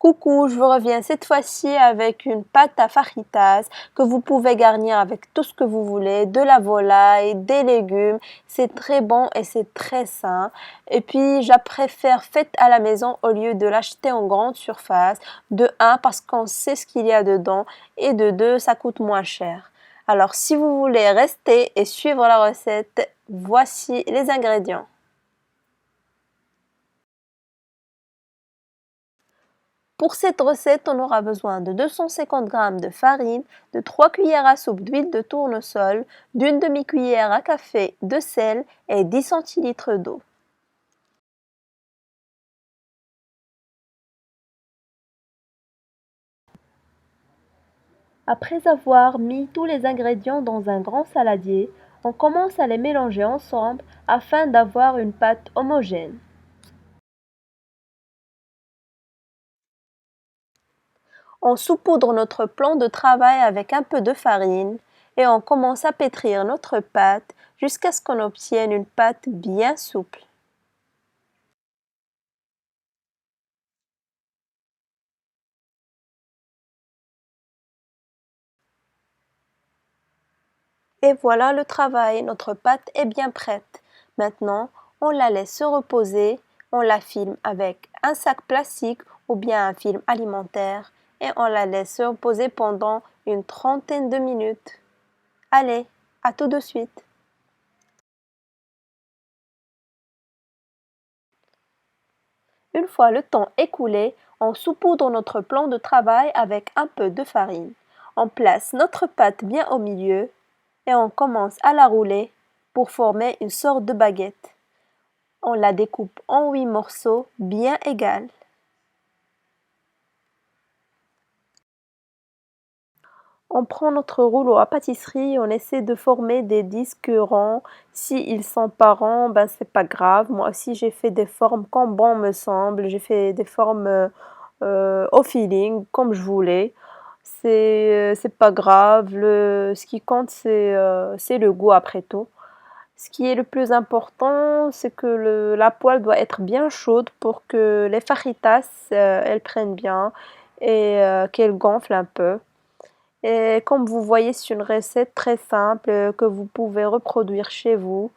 Coucou, je vous reviens cette fois-ci avec une pâte à fajitas que vous pouvez garnir avec tout ce que vous voulez, de la volaille, des légumes. C'est très bon et c'est très sain. Et puis, je la préfère faite à la maison au lieu de l'acheter en grande surface. De un, parce qu'on sait ce qu'il y a dedans et de deux, ça coûte moins cher. Alors, si vous voulez rester et suivre la recette, voici les ingrédients. Pour cette recette, on aura besoin de 250 g de farine, de 3 cuillères à soupe d'huile de tournesol, d'une demi-cuillère à café de sel et 10 centilitres d'eau. Après avoir mis tous les ingrédients dans un grand saladier, on commence à les mélanger ensemble afin d'avoir une pâte homogène. On saupoudre notre plan de travail avec un peu de farine et on commence à pétrir notre pâte jusqu'à ce qu'on obtienne une pâte bien souple. Et voilà le travail, notre pâte est bien prête. Maintenant, on la laisse se reposer, on la filme avec un sac plastique ou bien un film alimentaire et on la laisse se reposer pendant une trentaine de minutes. Allez, à tout de suite. Une fois le temps écoulé, on saupoudre notre plan de travail avec un peu de farine. On place notre pâte bien au milieu et on commence à la rouler pour former une sorte de baguette. On la découpe en 8 morceaux bien égaux. On prend notre rouleau à pâtisserie, on essaie de former des disques ronds. S'ils sont pas ronds, ben c'est pas grave. Moi aussi j'ai fait des formes comme bon me semble. J'ai fait des formes au feeling, comme je voulais. C'est pas grave. Ce qui compte c'est le goût après tout. Ce qui est le plus important, c'est que la poêle doit être bien chaude pour que les fajitas elles prennent bien et qu'elles gonflent un peu. Et comme vous voyez, c'est une recette très simple que vous pouvez reproduire chez vous.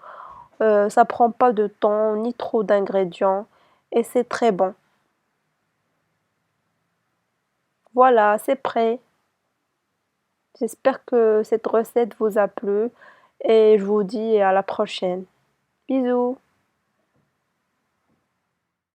Ça prend pas de temps ni trop d'ingrédients et c'est très bon. Voilà, c'est prêt. J'espère que cette recette vous a plu et je vous dis à la prochaine. Bisous.